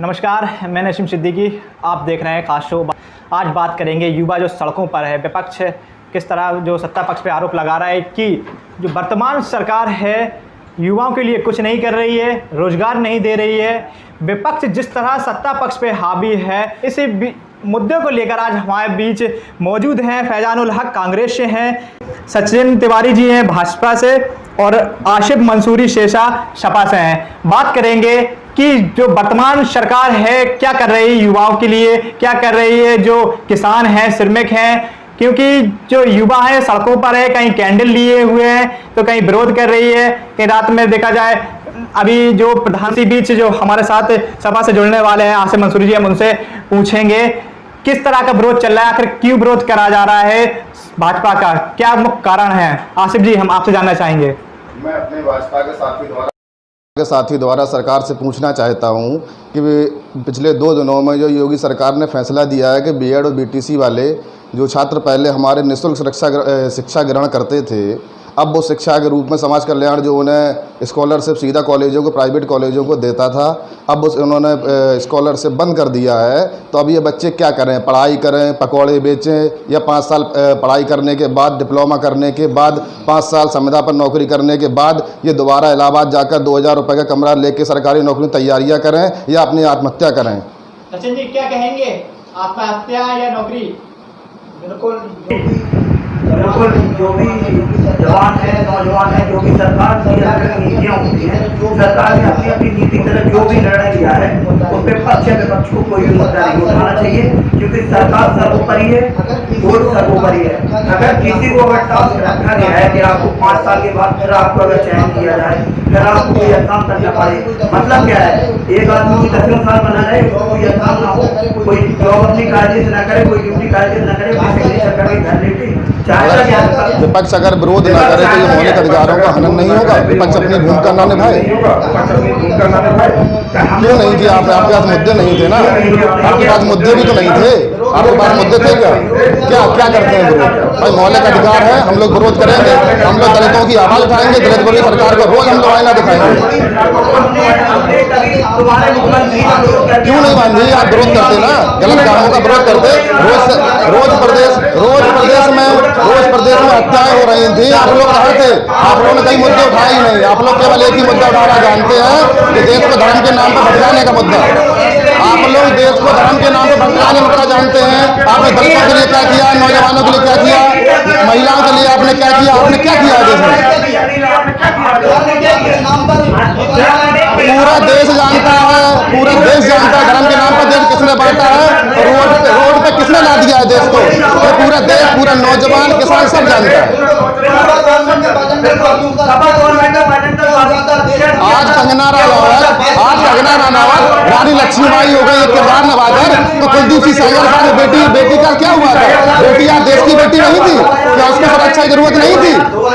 नमस्कार, मैं नसीम सिद्दीकी। आप देख रहे हैं खास शो। आज बात करेंगे युवा जो सड़कों पर है। विपक्ष किस तरह जो सत्ता पक्ष पे आरोप लगा रहा है कि जो वर्तमान सरकार है युवाओं के लिए कुछ नहीं कर रही है, रोजगार नहीं दे रही है। विपक्ष जिस तरह सत्ता पक्ष पे हावी है, इसी मुद्दे को लेकर आज हमारे बीच मौजूद हैं फैजानुल हक कांग्रेस से हैं, सचिन तिवारी जी हैं भाजपा से और आशिफ मंसूरी शेषा सपा से हैं। बात करेंगे कि जो वर्तमान सरकार है क्या कर रही है युवाओं के लिए, क्या कर रही है जो किसान हैं, श्रमिक हैं, क्योंकि जो युवा हैं सड़कों पर है, कहीं कैंडल लिए हुए हैं तो कहीं विरोध कर रही है, कहीं रात में देखा जाए। अभी जो प्रधानमंत्री बीच जो हमारे साथ सभा से जुड़ने वाले हैं आसिफ मंसूरी जी, हम उनसे पूछेंगे किस तरह का विरोध चल रहा है, आखिर क्यों विरोध करा जा रहा है भाजपा का, क्या मुख्य कारण है। आसिफ जी, हम आपसे जानना चाहेंगे। मैं अपने भाजपा के साथी द्वारा सरकार से पूछना चाहता हूं कि पिछले 2 दिनों में जो योगी सरकार ने फैसला दिया है कि बीएड और बीटीसी वाले जो छात्र पहले हमारे निःशुल्क शिक्षा ग्रहण करते थे, अब वो शिक्षा के रूप में समाज कल्याण जो उन्हें स्कॉलरशिप सीधा कॉलेजों को, प्राइवेट कॉलेजों को देता था, अब उन्होंने स्कॉलरशिप बंद कर दिया है। तो अब ये बच्चे क्या करें, पढ़ाई करें, पकौड़े बेचें, या 5 साल पढ़ाई करने के बाद, डिप्लोमा करने के बाद, 5 साल संविदा पर नौकरी करने के बाद ये दोबारा इलाहाबाद जाकर 2000 रुपये का कमरा लेके सरकारी नौकरी तैयारियाँ करें या अपनी आत्महत्या करें। सचिन जी, क्या कहेंगे, आत्महत्या या नौकरी? बिल्कुल जो भी जवान है, नौजवान है, जो भी सरकार की अलग नीतियाँ होती हैं, सरकार ने अपनी अपनी नीति की तरह जो भी निर्णय लिया है उस पर पक्ष या विपक्ष को कोई भी मुद्दा नहीं उठाना चाहिए, क्योंकि सरकार सर्वोपरि है, वोट सर्वोपरि है। अगर किसी को अगर टास्क रखा गया है कि आपको 5 साल के बाद फिर आपको अगर चयन किया जाए, फिर आपको कोई एग्जाम करना पड़े, मतलब क्या है, एक आदमी को 10 साल बना रहे, कोई एग्जाम ना हो, कोई जॉब अपनी कायदे से न करे, कोई ड्यूटी कायदे से न करे, सरकार की घर लेके विपक्ष अगर विरोध न करे तो ये मौलिक अधिकारों का हनन नहीं होगा। विपक्ष अपनी भूमिका न निभाए। क्यों नहीं किया? आपके पास मुद्दे नहीं थे ना, आपके पास मुद्दे भी तो नहीं थे, आपके पास मुद्दे थे क्या क्या करते हैं विरोध? भाई मौलिक अधिकार है, हम लोग विरोध करेंगे, हम लोग दलितों की आवाज उठाएंगे, दलित विरोधी सरकार को रोज हम लोग आईना दिखाएंगे। क्यों नहीं बांधी? आप विरोध करते ना, गलत कामों का विरोध करते। रोज प्रदेश में हत्याएं हो रही थी, आप लोग कहाँ थे? आप लोगों ने कई मुद्दे उठाए ही नहीं। आप लोग केवल एक ही मुद्दा उठाना जानते हैं कि देश को धर्म के नाम पर भटकाने का मुद्दा। आप लोग देश को धर्म के नाम पर भटकाने का मुद्दा जानते हैं। आपने दलितों के लिए क्या किया, नौजवानों के लिए क्या किया, महिलाओं के लिए आपने क्या किया, आपने क्या किया देश में? पूरा देश जानता है, पूरा देश जानता है धर्म के नाम पर देश किसने बांटा है, रोड पे किसने ला दिया है देश को, ये पूरा देश, पूरा नौजवान, किसान सब जानता है। आज कंगना रनावत रानी लक्ष्मीबाई हो गई किरदार नवाकर, तो कुलदीप सिंह सेंगर साहब बेटी का क्या हुआ था? बेटी आप देश की बेटी नहीं थी क्या? उसको सुरक्षा की जरूरत नहीं थी?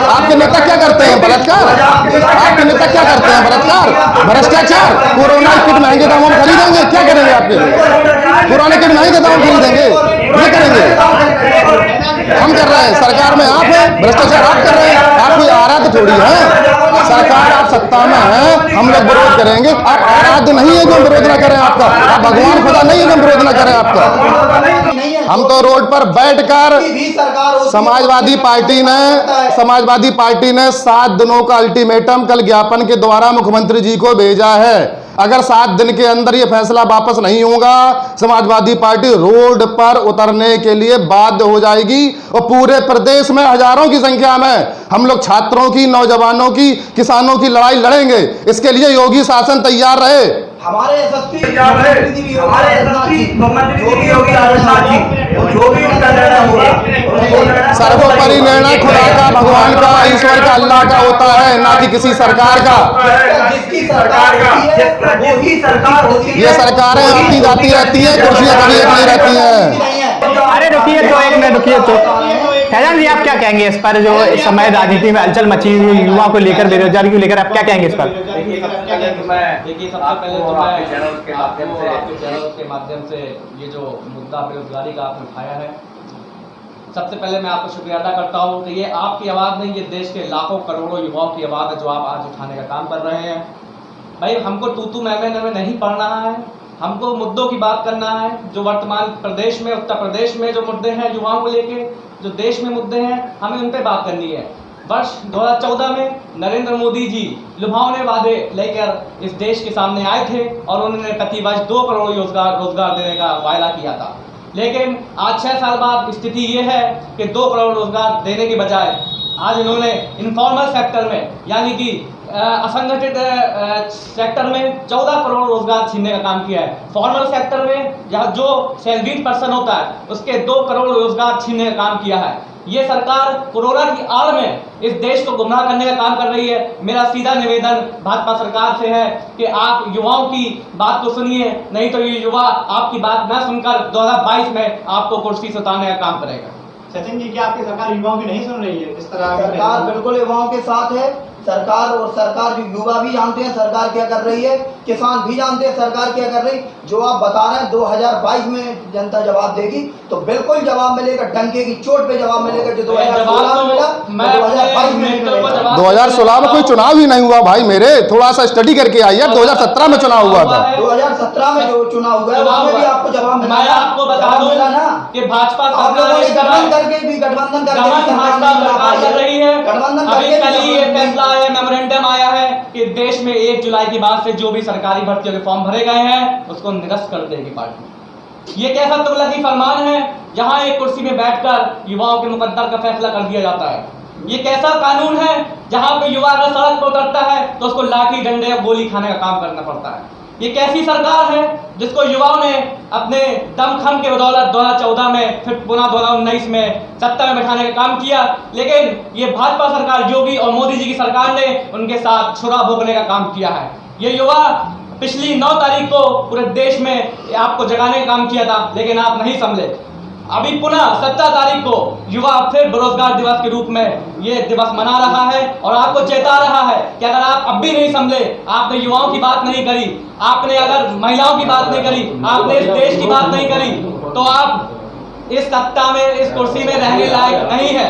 आपके नेता क्या करते हैं? बलात्कार। आपके नेता क्या करते हैं? बलात्कार, भ्रष्टाचार। कोरोना किट महंगे दामों में खरीदेंगे, क्या करेंगे आपके लिए? पुराने किट महंगे दामों में खरीदेंगे, ये करेंगे। हम कर रहे हैं, सरकार में आप हैं, भ्रष्टाचार आप कर रहे हैं, आप कोई आराध्य थोड़ी है। सरकार आप सत्ता में है, हम लोग विरोध करेंगे। आप आराध्य नहीं है जो हम विरोध न करें आपका, आप भगवान खुदा नहीं है जो हम विरोध न करें आपका। हम तो रोड पर बैठकर समाजवादी पार्टी ने 7 दिनों का अल्टीमेटम कल ज्ञापन के द्वारा मुख्यमंत्री जी को भेजा है। अगर 7 दिन के अंदर ये फैसला वापस नहीं होगा, समाजवादी पार्टी रोड पर उतरने के लिए बाध्य हो जाएगी और पूरे प्रदेश में हजारों की संख्या में हम लोग छात्रों की, नौजवानों की, किसानों की लड़ाई लड़ेंगे। इसके लिए योगी शासन तैयार रहे। हमारे एसएसपी मुख्यमंत्री योगी आदित्यनाथ जी, जो भी उनका निर्णय होगा, सर्वोपरि निर्णय खुदा का, भगवान का, ईश्वर का, अल्लाह का होता है, ना कि किसी सरकार का। जिसकी सरकार वही सरकार होती है। ये सरकारें आती जाती रहती हैं, कुर्सियां कभी एक नहीं रहती हैं। अरे रुकिए तो, एक मिनट रुकिए तो। फैजान जी, आप क्या कहेंगे इस पर, जो इस समय राजनीति में हलचल मची हुई युवाओं को लेकर, बेरोजगारी को लेकर, आप क्या कहेंगे इस पर? देखिए, सबसे पहले तो मैं चैनल के माध्यम से ये जो मुद्दा बेरोजगारी का आपने उठाया है, सबसे पहले मैं आपको शुक्रिया अदा करता हूँ कि ये आपकी आवाज़ नहीं, ये देश के लाखों करोड़ों युवाओं की आवाज़ है जो आप आज उठाने का काम कर रहे हैं। भाई हमको तू मैं नहीं पढ़ना है, हमको मुद्दों की बात करना है, जो वर्तमान प्रदेश में, उत्तर प्रदेश में जो मुद्दे हैं युवाओं को लेके, जो देश में मुद्दे हैं, हमें उन पे बात करनी है। वर्ष 2014 में नरेंद्र मोदी जी लुभावने वादे लेकर इस देश के सामने आए थे और उन्होंने प्रतिवर्ष 2 करोड़ रोजगार देने का वायदा किया था। लेकिन आज 6 साल बाद स्थिति ये है कि 2 करोड़ रोजगार देने के बजाय आज इन्होंने इनफॉर्मल सेक्टर में, यानी कि असंगठित सेक्टर में 14 करोड़ रोजगार छीनने का काम किया है। फॉर्मल सेक्टर में जहाँ जो सैलरीड पर्सन होता है उसके 2 करोड़ रोजगार छीनने का काम किया है। ये सरकार कोरोना की आड़ में इस देश को गुमराह करने का काम कर रही है। मेरा सीधा निवेदन भाजपा सरकार से है कि आप युवाओं की बात को सुनिए, नहीं तो ये युवा आपकी बात न सुनकर 2022 में आपको कुर्सी से उतारने का काम करेगा। सचिन जी, क्या आपकी सरकार युवाओं की नहीं सुन रही है? इस तरह सरकार बिल्कुल युवाओं के साथ है। सरकार जो युवा भी जानते हैं सरकार क्या कर रही है, किसान भी जानते हैं सरकार क्या कर रही। जो आप बता रहे हैं 2022 में जनता जवाब देगी तो बिल्कुल जवाब मिलेगा, डंके की चोट पे जवाब मिलेगा। जो 2016 में मिला 2022 में मिलेगा। 2016 में कोई चुनाव ही नहीं हुआ भाई मेरे, थोड़ा सा स्टडी करके आइए। 2017 में चुनाव हुआ था। 2017 में जो चुनाव हुआ उसमें भी आपको जवाब मिला। मैं आपको बता दूं कि भाजपा गठबंधन करके भी गठबंधन कर रही है। गठबंधन अभी कल ही एक फैसला आया, मेमोरेंडम आया है कि देश में 1 जुलाई के बाद से जो भी सरकारी भर्तियों के फॉर्म भरे गए हैं उसको निरस्त कर देगी पार्टी। ये कैसा तुगलकी फरमान है जहां एक कुर्सी में बैठकर युवाओं के मुकद्दर का फैसला कर दिया जाता है। ये कैसा कानून है जहां पे युवा अगर सड़क पर उतरता है तो उसको लाठी डंडे या गोली खाने का काम करना पड़ता है। ये कैसी सरकार है जिसको युवाओं ने अपने दमखम के बदौलत 2014 में फिर पुनः 2019 में सत्ता में बैठाने का काम किया, लेकिन ये भाजपा सरकार योगी और मोदी जी की सरकार ने उनके साथ छुरा भोगने का काम किया है। ये युवा पिछली 9 तारीख को पूरे देश में आपको जगाने का काम किया था, लेकिन आप नहीं संभले। अभी पुनः 17 तारीख को युवा फिर बेरोजगार दिवस के रूप में ये दिवस मना रहा है और आपको चेता रहा है कि अगर आप अब भी नहीं संभले, आपने युवाओं की बात नहीं करी, आपने अगर महिलाओं की बात नहीं करी, आपने इस देश की बात नहीं करी, तो आप इस सत्ता में, इस कुर्सी में रहने लायक नहीं है।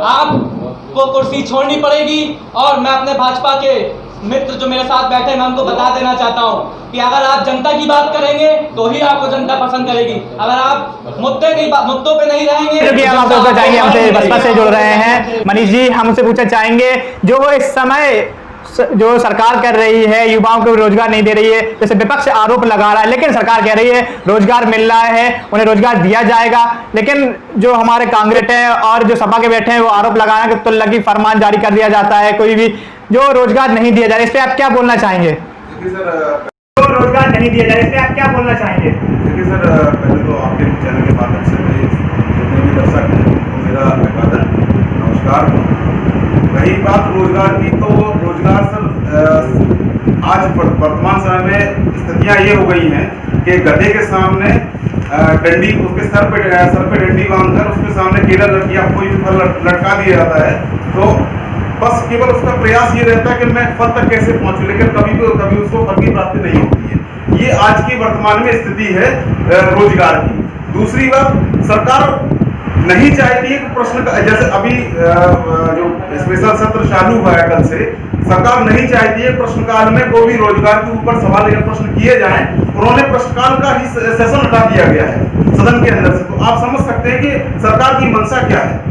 आपको कुर्सी छोड़नी पड़ेगी। और मैं अपने भाजपा के मित्र जो मेरे साथ बैठे हैं मैं उनको बता देना चाहता हूं कि अगर आप जनता की बात करेंगे तो ही आपको जनता पसंद करेगी। अगर आप मुद्दों पे नहीं रहेंगे। हम आपसे पूछना चाहेंगे, हमसे बसपा से जुड़ रहे हैं मनीष जी, हमसे पूछना चाहेंगे जो वो इस समय जो सरकार कर रही है युवाओं को रोजगार नहीं दे रही है, जैसे विपक्ष आरोप लगा रहा है, लेकिन सरकार कह रही है रोजगार मिल रहा है, उन्हें रोजगार दिया जाएगा, लेकिन जो हमारे कांग्रेस हैं और जो सपा के बैठे हैं वो आरोप लगा रहे हैं कि तुगलकी फरमान जारी कर दिया जाता है, कोई भी जो रोजगार नहीं दिया जा रहा है। इस पर आप क्या बोलना चाहेंगे? सर, रोजगार नहीं दिया जा रहा है, इस पर आप क्या बोलना चाहेंगे? देखिए सर, पहले तो आपके चैनल के माध्यम से मेरे जितने भी दर्शक हैं तो मेरा अभिवादन, नमस्कार। रही बात रोजगार की, तो रोजगार सर आज वर्तमान समय में स्थितियां ये हो गई हैं कि गधे के सामने डंडी, उसके सर पे डंडी बांधकर उसके सामने केला या कोई भी फल लटका दिया जाता है, तो बस केवल उसका प्रयास ये रहता है कि मैं फल तक कैसे पहुंचूं, लेकिन कभी उसको फल की प्राप्ति नहीं होती है। ये आज की वर्तमान में स्थिति है रोजगार की। दूसरी बात, सरकार नहीं चाहती है कि प्रश्न का, जैसे अभी जो स्पेशल सत्र चालू हुआ है कल से, सरकार नहीं चाहती है प्रश्नकाल में कोई भी रोजगार के ऊपर सवाल या प्रश्न किए जाएं। उन्होंने प्रश्नकाल का ही सेशन हटा दिया गया है सदन के अंदर से। तो आप समझ सकते हैं कि सरकार की मंशा क्या है।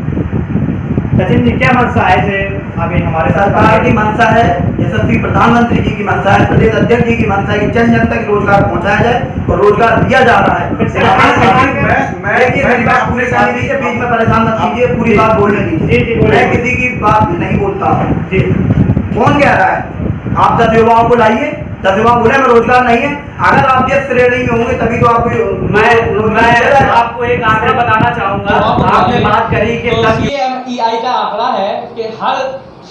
सचिन जी, क्या मंशा है से अभी हमारे सरकार की मंशा है, यशस्वी प्रधानमंत्री जी की मंशा है, प्रदेश अध्यक्ष जी की मंशा है कि जन जन तक रोजगार पहुंचाया जाए और रोजगार दिया जा रहा है। मैं अपने साथ दीजिए, बीच में परेशान मत कीजिए, पूरी बात बोलने दीजिए। मैं किसी की बात नहीं बोलता जी। कौन कह रहा है? आप 10 युवाओं को लाइए, 10 युवा बोले में रोजगार नहीं है। अगर आप जिस श्रेणी में होंगे तभी तो आपको मैं आपको एक आंकड़ा बताना चाहूंगा। आपने बात करी कि CMEI का आंकड़ा है कि हर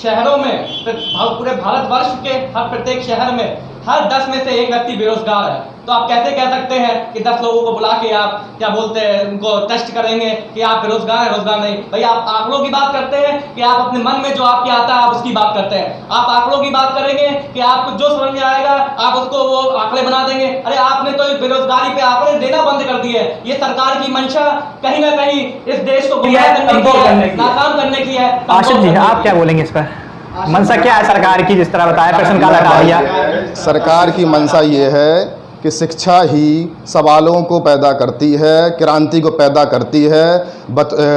शहरों में, पूरे भारतवर्ष के हर प्रत्येक शहर में हर 10 में से 1 व्यक्ति बेरोजगार है। तो आप कैसे कह सकते हैं कि 10 लोगों को बुला के आप क्या बोलते हैं, उनको टेस्ट करेंगे कि आप बेरोजगार हैं, रोजगार नहीं। भाई आप आंकड़ों की बात करते हैं कि आप अपने मन में जो आपके आता है आप उसकी बात करते हैं। आप आंकड़ों की बात करेंगे कि आपको जो समझ में आएगा आप उसको वो आंकड़े बना देंगे। अरे आपने तो बेरोजगारी पे आंकड़े देना बंद कर दिए। ये सरकार की मंशा कहीं ना कहीं इस देश को गुमराह करने की है, नाकाम करने की है। आशिफ जी, आप क्या बोलेंगे इस पर? मंशा क्या है सरकार की, जिस तरह बताया प्रश्न का लगा दिया? सरकार की मंशा ये है कि शिक्षा ही सवालों को पैदा करती है, क्रांति को पैदा करती है।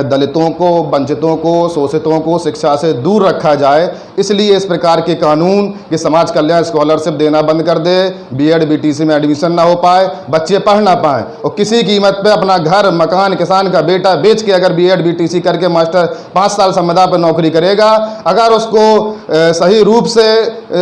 दलितों को, वंचितों को, शोषितों को शिक्षा से दूर रखा जाए, इसलिए इस प्रकार के कानून कि समाज कल्याण स्कॉलरशिप देना बंद कर दे, बीएड बीटीसी में एडमिशन ना हो पाए, बच्चे पढ़ ना पाएँ और किसी कीमत पे अपना घर मकान किसान का बेटा बेच के अगर बीएड बीटीसी करके मास्टर 5 साल संविदा पर नौकरी करेगा, अगर उसको सही रूप से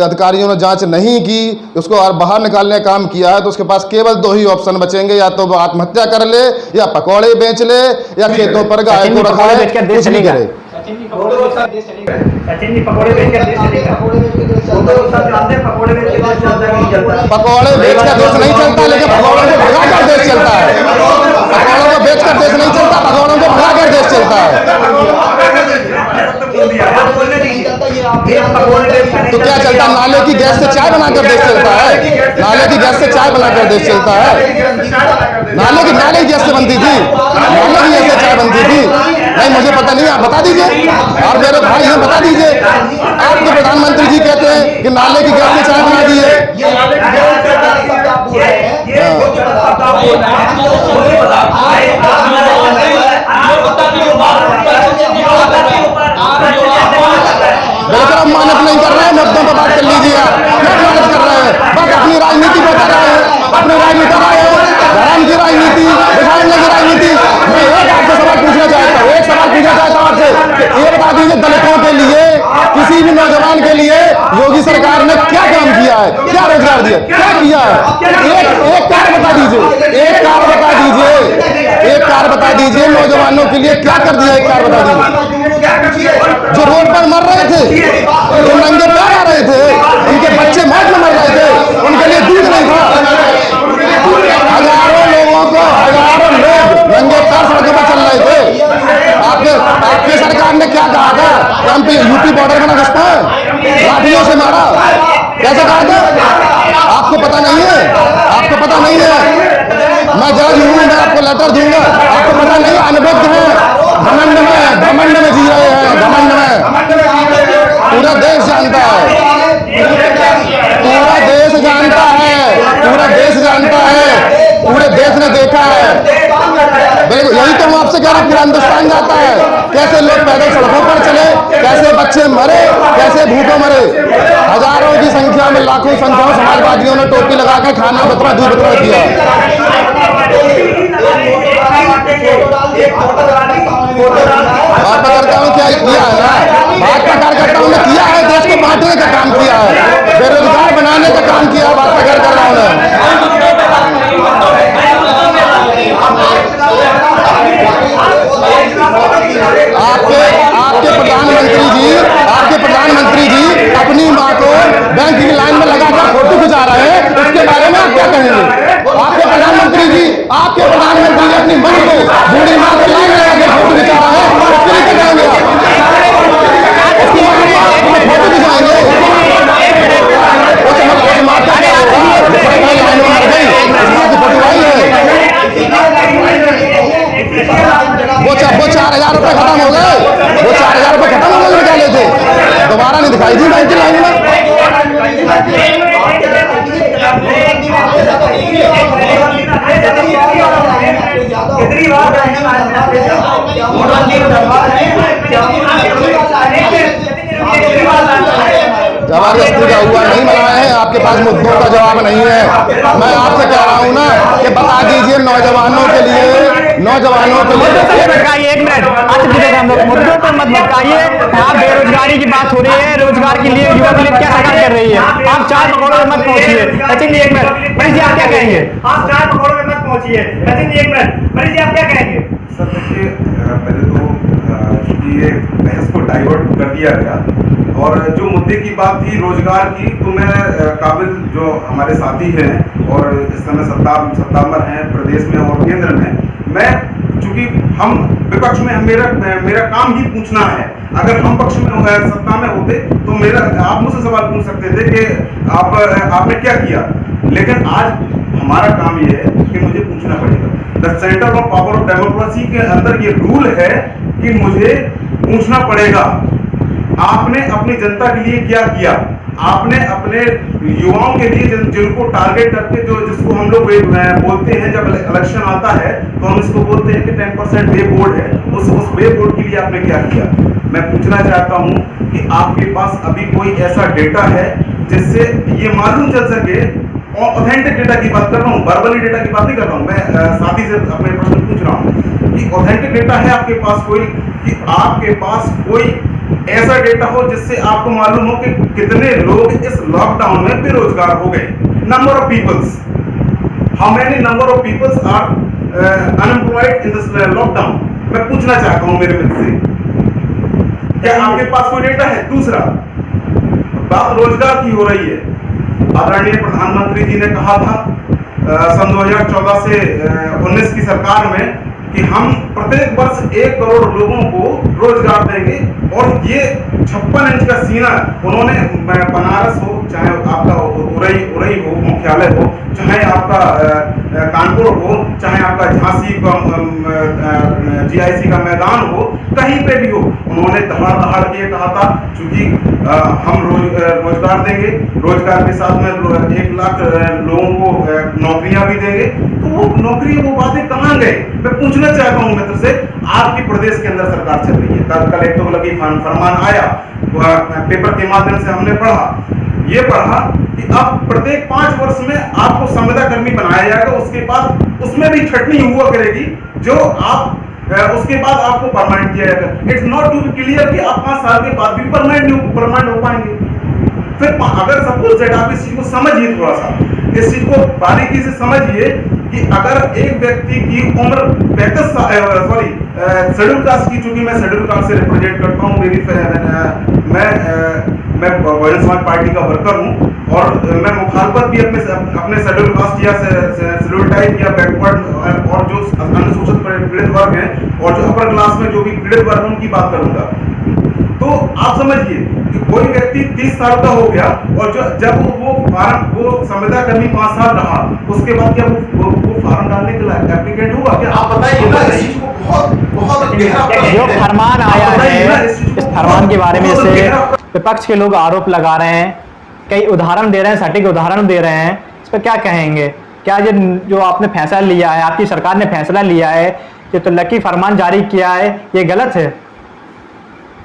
अधिकारियों ने जांच नहीं की, उसको बाहर निकालने का काम किया है, तो उसके पास केवल 2 ही ऑप्शन बचेंगे, या तो वो आत्महत्या कर ले या पकौड़े बेच ले या खेतों पर गाय को रखा है, कुछ नहीं करे। सचिन जी पकौड़े बेच कर देश चलेगा। पकौड़े बेच कर देश नहीं चलता, लेकिन पकौड़ों को भगा कर देश चलता है। पकौड़ों को बेच कर देश नहीं चलता, पकौड़ों को भगा कर देश चलता है। तो क्या चलता है? नाले की गैस से चाय बनाकर देश चलता है। नाले की गैस से चाय बनाकर देश चलता है। नाले की गैस से बनती थी, नाले की गैस से चाय बनती थी। नहीं, मुझे पता नहीं, आप बता दीजिए। और मेरे भाई हैं, बता दीजिए। आपके प्रधानमंत्री जी कहते हैं कि नाले की गैस से चाय बना दी है। बिल्कुल हम मानत नहीं कर रहे हैं, मुद्दों पर बात कर लीजिए। आप क्या मानत कर रहे हैं? बस अपनी राजनीति बता रहे हैं, अपनी राजनीति कर रहे हैं, धर्म की राजनीति, बिगाड़ने की राजनीति। मैं एक आपसे सवाल पूछना चाहता हूँ, एक सवाल पूछना चाहता हूँ आपसे। ये बता दीजिए, दलितों के लिए, किसी भी नौजवान के लिए योगी सरकार ने क्या काम किया है, क्या रोजगार दिया, क्या किया है? एक कार्य बता दीजिए, एक कार्य बता दीजिए, एक कार्य बता दीजिए, नौजवानों के लिए क्या कर दिया, एक कार्य बता दीजिए। जो रोड पर मर रहे थे, जो नंगे पैर आ रहे थे, उनके बच्चे मौत में मर रहे थे, उनके लिए दूध नहीं था। हजारों लोगों को, हजारों लोग नंगे पैर सड़कों पर चल रहे थे। आपके सरकार ने क्या कहा था कि हम पे यूपी बॉर्डर में ना घुस पाए, लाठियों से मारा, कैसे कहा था? आपको पता नहीं है, आपको पता नहीं है। मैं जज हूँ, मैं आपको लेटर दूंगा, आपको पता नहीं, अनुभव है, घमंड में जी रहे हैं, घमंड में। पूरा देश जानता है, पूरा देश जानता है, पूरा देश जानता है, पूरे देश ने देखा है। बिल्कुल, यही तो हम आपसे कह रहे हैं, पूरा हिंदुस्तान जाता है कैसे लोग पैदल सड़कों पर चले, कैसे बच्चे मरे, कैसे भूखों मरे। हजारों की संख्या में, लाखों संख्या में समाजवादियों ने टोपी लगाकर खाना वितरण, दूध वितरण किया। भाजपा कार्यकर्ताओं ने क्या किया है ना, भाजपा कार्यकर्ताओं ने किया है, देश को बांटने का काम किया है, बेरोजगार बनाने का काम किया है भाजपा कार्यकर्ताओं ने। आपके प्रधानमंत्री जी अपनी माँ को बैंक की लाइन में लगाकर फोटो खिंचा रहे हैं, उसके बारे में आप क्या कहेंगे? आपके प्रधानमंत्री जी अपनी माँ को, बूढ़ी माँ को लाइन में लगाकर फोटो खिंचा रहे हैं, उसके लिए क्या कहेंगे आप? उसकी माँ को फोटो खिंचाएंगे, वो 4,000 रुपये खत्म हो गए, वो 4,000 रुपये खत्म हो गए, निकाले थे, दोबारा नहीं दिखाई दी बैंक की लाइन में। जबरदस्ती का हुआ नहीं बनाया है, आपके पास मुद्दों का जवाब नहीं है। मैं आपसे कह रहा हूँ ना कि बता दीजिए नौजवानों के लिए, नौजवानों के लिए। एक मिनट, हम लोग मुद्दों पर मत भटकाइए। यहाँ बेरोजगारी की बात हो रही है, रोजगार के लिए युवा के लिए क्या सरकार कर रही है? आप 4 पकौड़ों में मत पहुंचिए। सचिन जी एक मिनट, मनीष जी आप क्या कहेंगे? आप 4 पकौड़ों में मत पहुंचिए। सचिन जी एक मिनट, मनीष जी आप क्या कहेंगे? सर देखिए, पहले तो ये बहस को डाइवर्ट कर दिया गया और जो मुद्दे की बात थी रोजगार की, तो मैं काबिल जो हमारे साथी हैं और इस समय सत्तामर हैं प्रदेश में और केंद्र में, मैं चूंकि हम विपक्ष में, मेरा काम ही पूछना है। अगर हम पक्ष में सत्ता में होते तो आप मुझसे सवाल पूछ सकते थे कि आपने क्या किया, लेकिन आज हमारा काम ये है कि मुझे पूछना पड़ेगा। The centre of power of democracy के अंदर ये रूल है कि मुझे पूछना पड़ेगा आपने अपनी जनता के लिए क्या किया। आपने अपने युवाओं के लिए जिनको टारगेट करके जिसको हम लोग बोलते हैं, जब इलेक्शन आता है तो हम इसको बोलते हैं कि 10% वे बोर्ड है, उस वे बोर्ड के लिए आपने क्या किया? मैं पूछना चाहता हूं कि आपके पास अभी कोई ऐसा डेटा है जिससे ये मालूम चल सके, और ऑथेंटिक डेटा की बात कर रहा हूँ, वर्बली डेटा की बात नहीं कर रहा हूँ, मैं साथी से अपने प्रश्न पूछ रहा हूँ कि ऑथेंटिक डेटा है आपके पास कोई, कि आपके पास कोई ऐसा डेटा हो जिससे आपको मालूम हो कि कितने लोग इस लॉकडाउन में बेरोजगार हो गए? Number of peoples, how many number of peoples are unemployed in this lockdown? मैं पूछना चाहता हूं मेरे मित्र से, क्या आपके पास कोई डेटा है? दूसरा, बात रोजगार की हो रही है। आदरणीय प्रधानमंत्री जी ने कहा था सन 2014 से 19 की सरकार में कि हम प्रत्येक वर्ष 1 करोड़ लोगों को रोजगार देंगे, और ये 56 इंच का सीना उन्होंने बनारस हो, चाहे आपका उरई हो मुख्यालय हो, चाहे आपका कानपुर हो, चाहे आपका झांसी का GIC का मैदान हो, कहीं पे भी हो, उन्होंने दहाड़ के कहा था चूंकि हम रोजगार देंगे, रोजगार के साथ में 1 लाख लोगों को नौकरियां भी देंगे। तो वो नौकरी, वो बातें कहाँ गए? मैं पूछना चाहता हूं मित्र से, आपकी प्रदेश के अंदर सरकार चल रही है, कल एक तो लगी फरमान आया, पेपर के माध्यम से हमने पढ़ा कि अब प्रत्येक 5 वर्ष में आपको संविदा कर्मी बनाया जाएगा, उसके बाद उसमें भी छटनी हुआ करेगी, जो आप उसके बाद आपको परमानेंट किया जाएगा। It's not to be clear कि आप 5 साल के बाद भी परमानेंट हो पाएंगे। फिर अगर सपोज दैट आप इस चीज को समझिए, थोड़ा सा इस चीज को बारीकी से समझिए कि अगर एक व्यक्ति की उम्र 35 साल, शेड्यूल कास्ट की, चूंकि मैं शेड्यूल कास्ट से रिप्रेजेंट करता हूँ, मैं बहुजन समाज पार्टी का वर्कर हूँ, और मैं मुखालफत भी अपने शेड्यूल कास्ट या शेड्यूल टाइप या बैकवर्ड और जो अनुसूचित पीड़ित वर्ग हैं, और जो अपर क्लास में जो भी पीड़ित वर्ग, उनकी बात करूंगा। तो आप समझिए कि कोई व्यक्ति 30 साल का हो गया, और जब वो संविदा कर्मी 5 साल रहा, उसके बाद क्या वो फार्म डालने के लिए एप्लीकेंट हुआ? क्या आप बताइए ना इस चीज को। बहुत जो फरमान आया है, इस फरमान के बारे में जैसे विपक्ष के लोग आरोप लगा रहे हैं, कई उदाहरण दे रहे हैं, सटीक उदाहरण दे रहे हैं, इस पर क्या कहेंगे? क्या ये जो आपने फैसला लिया है, आपकी सरकार ने फैसला लिया है, ये तो लकी फरमान जारी किया है, ये गलत है?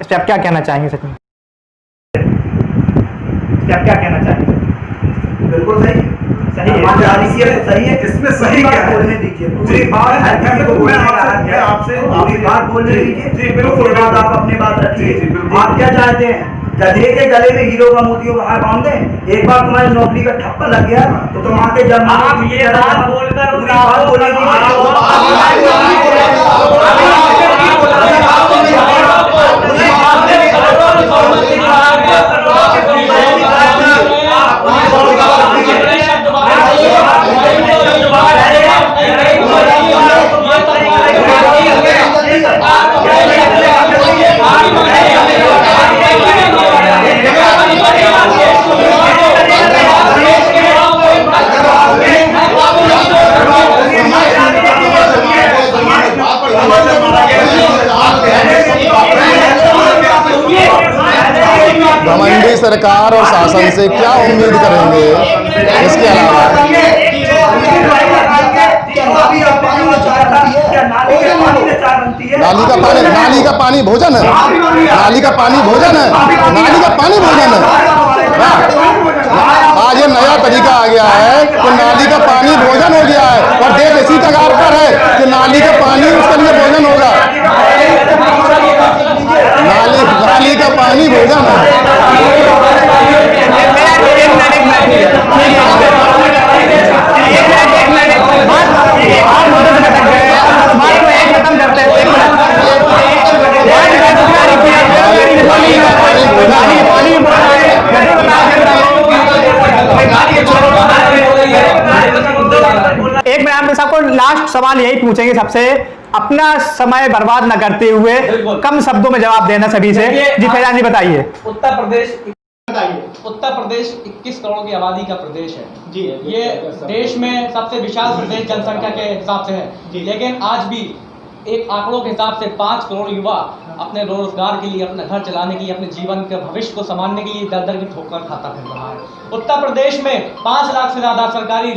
इस पर आप क्या कहना चाहेंगे? सच में आप क्या कहना चाहेंगे? बिल्कुल सही है, सही है, इसमें सही क्या है? बोलने दीजिए, पूरी बात बात बोलने दीजिए जी, बिल्कुल आप अपनी बात रखिए। आप क्या चाहते हैं, गधे के गले में हीरो का मोतियों का हार बांध दें? एक बार तुम्हारी नौकरी का ठप्पा लग गया तो तुम आके जब आप ये बात बोलकर घमंडी सरकार और शासन से क्या उम्मीद करेंगे? इसके अलावा नाली का पानी भोजन है, नाली का पानी भोजन है, नाली का पानी भोजन है। आज ये नया तरीका आ गया है कि नाली का पानी भोजन हो गया है, और देश इसी कगार पर है कि नाली का पानी उसके लिए भोजन होगा। नाली का पानी भोजन है। एक मैं आपके सबको लास्ट सवाल यही पूछेंगे सबसे, अपना समय बर्बाद न करते हुए कम शब्दों में जवाब देना सभी से। जी फैजान जी बताइए। उत्तर प्रदेश 21 करोड़ की आबादी का प्रदेश है जी। ये देश में सबसे विशाल प्रदेश जनसंख्या के हिसाब से है, लेकिन आज भी एक आंकड़ों के हिसाब से 5 करोड़ युवा अपने रोजगार के लिए, अपना घर चलाने के लिए, अपने जीवन के भविष्य को संभालने के लिए दर दर की ठोकर खाता फिर रहा है। उत्तर प्रदेश में 5 लाख से ज़्यादा सरकारी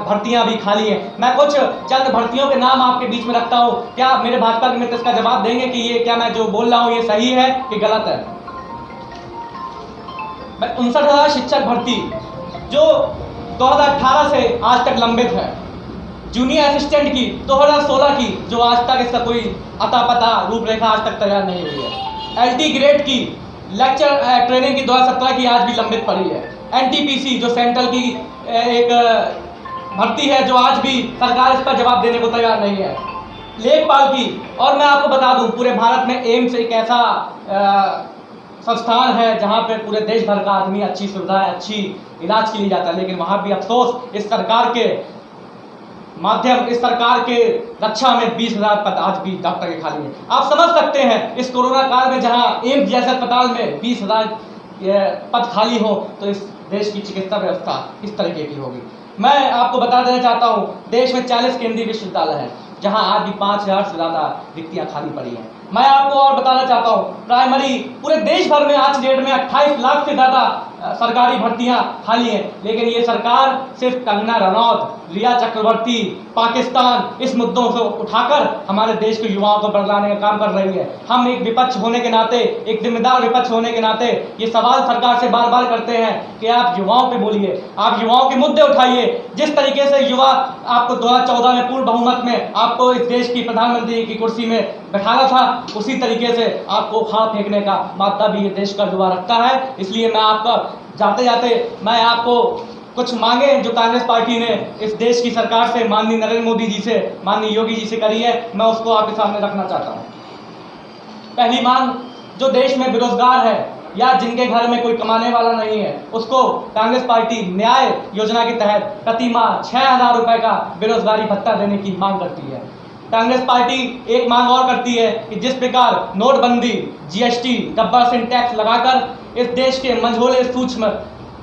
भर्तियां भी खाली हैं। मैं कुछ चंद भर्तियों के नाम आपके बीच में रखता हूँ, क्या मेरे भाजपा के मित्र इसका जवाब देंगे कि ये क्या मैं जो बोल रहा हूँ ये सही है कि गलत है? 59,000 शिक्षक भर्ती जो 2018 से आज तक लंबित है। जूनियर असिस्टेंट की 2016 की जो आज तक इसका कोई अता पता रूपरेखा आज तक तैयार नहीं हुई है। LT ग्रेड की लेक्चर ट्रेनिंग की 2017 की आज भी लंबित पड़ी है। NTPC जो सेंट्रल की एक भर्ती है जो आज भी सरकार इस पर जवाब देने को तैयार नहीं है। लेखपाल की, और मैं आपको बता दूं पूरे भारत में एम्स एक ऐसा संस्थान है जहां पे पूरे देश भर का आदमी अच्छी सुविधा, अच्छी इलाज के लिए जाता है, लेकिन वहां भी अफसोस इस सरकार के इस सरकार के रक्षा में 20,000 पद आज भी डॉक्टर के खाली है। आप समझ सकते हैं इस कोरोना काल में जहां एम्स जैसे अस्पताल में 20,000 पद खाली हो तो इस देश की चिकित्सा व्यवस्था किस तरीके की होगी। मैं आपको बता देना चाहता हूं देश में 40 केंद्रीय विश्वविद्यालय हैं जहां आज भी 5,000 से ज़्यादा रिक्तियां खाली पड़ी हैं। मैं आपको और बताना चाहता हूं प्राइमरी पूरे देश भर में आज डेट में 28 लाख से ज़्यादा सरकारी भर्तियां खाली हैं, लेकिन ये सरकार सिर्फ कंगना रनौत, रिया चक्रवर्ती, पाकिस्तान इस मुद्दों से उठाकर हमारे देश के युवाओं को बरलाने का काम कर रही है। हम एक विपक्ष होने के नाते, एक जिम्मेदार विपक्ष होने के नाते ये सवाल सरकार से बार बार करते हैं कि आप युवाओं पे बोलिए, आप युवाओं के मुद्दे उठाइए। जिस तरीके से युवा आपको 2014 में पूर्ण बहुमत में आपको इस देश की प्रधानमंत्री की कुर्सी में बैठाना था, उसी तरीके से आपको उखाड़ फेंकने का मादा भी ये देश का युवा रखता है। इसलिए मैं आपका जाते जाते मैं आपको कुछ मांगे जो कांग्रेस पार्टी ने इस देश की सरकार से, माननीय नरेंद्र मोदी जी से, माननीय योगी जी से करी है, मैं उसको आपके सामने रखना चाहता हूँ। पहली मांग, जो देश में बेरोजगार है या जिनके घर में कोई कमाने वाला नहीं है उसको कांग्रेस पार्टी न्याय योजना के तहत प्रति माह 6,000 रुपए का बेरोजगारी भत्ता देने की मांग करती है। कांग्रेस पार्टी एक मांग और करती है कि जिस प्रकार नोटबंदी, GST, गब्बर सिंह टैक्स लगाकर इस देश के मंझोले सूक्ष्म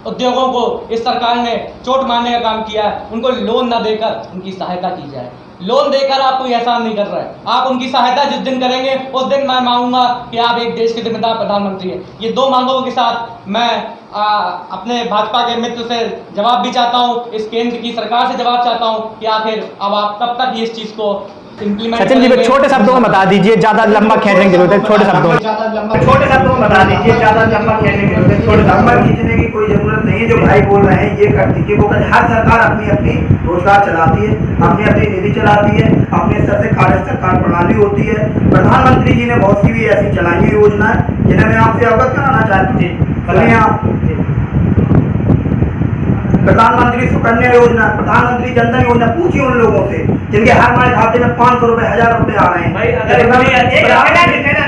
उद्योगों को इस सरकार ने चोट मारने का काम किया है, उनको लोन न देकर उनकी सहायता की जाए। लोन देकर आप कोई एहसान नहीं कर रहे हैं, आप उनकी सहायता जिस दिन करेंगे उस दिन मैं मांगूंगा कि आप एक देश के जिम्मेदार प्रधानमंत्री हैं। ये 2 मांगों के साथ मैं अपने भाजपा के मित्र से जवाब भी चाहता हूँ, इस केंद्र की सरकार से जवाब चाहता हूँ कि आखिर अब आप कब तक इस चीज को सचिन जी छोटे शब्दों में बता दीजिए, ज्यादा लंबा खींचने की जरूरत है, छोटे शब्दों में बता दीजिए, ज्यादा लंबा खींचने की जरूरत है, छोटे लंबा खींचने की कोई जरूरत नहीं है। जो भाई बोल रहे हैं ये कर दीजिए। वो हर सरकार अपनी अपनी रोजगार चलाती है, अपनी अपनी निधि चलाती है, अपने स्तर से कार्य सरकार प्रणाली होती है। प्रधानमंत्री जी ने बहुत सी भी ऐसी चलाई हुई योजना है जिन्हें मैं आपसे अवगत कराना चाहता हूँ। प्रधानमंत्री सुकन्या योजना, प्रधानमंत्री जनधन योजना, पूछिए उन लोगों से जिनके हर माह खाते में 500 रुपए, 1,000 रुपए आ रहे हैं। भाई अगर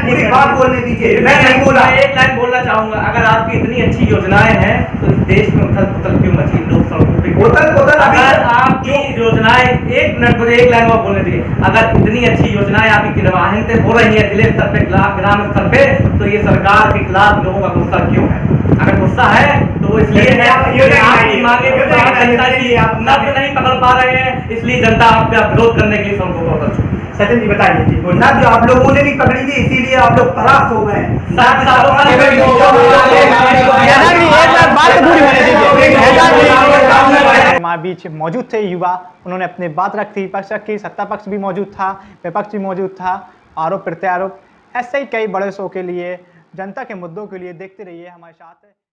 पूरी बात बोलने दीजिए, मैं नहीं बोला। एक लाइन बोलना चाहूंगा, अगर आपकी इतनी अच्छी योजनाएं हैं तो इस देश में उथल पुथल क्यों मची? लोग सड़कों पे अगर आपकी योजनाएं, एक मिनट मुझे एक लाइन और बोलने दीजिए, अगर इतनी अच्छी योजनाएं आपकी क्रियान्वित हो रही है जिले स्तर पे, ग्राम स्तर पे, तो ये सरकार के खिलाफ लोगों का गुस्सा क्यों है? अगर गुस्सा है तो इसलिए आपकी मांगे जनता की नब्ज नहीं पकड़ पा रहे हैं, इसलिए जनता आपका विरोध करने के लिए सबको बहुत अच्छा। सचिन जी बताइए, नब्ज आप लोगों ने भी पकड़ी थी, इसीलिए आप लोग परास्त हो गए। हमारे बीच मौजूद थे युवा, उन्होंने अपनी बात रखी, विपक्ष रखी, सत्ता पक्ष भी मौजूद था, विपक्ष भी मौजूद था, आरोप प्रत्यारोप, ऐसे ही कई बड़े शो के लिए, जनता के मुद्दों के लिए देखते रहिए हमारे साथ।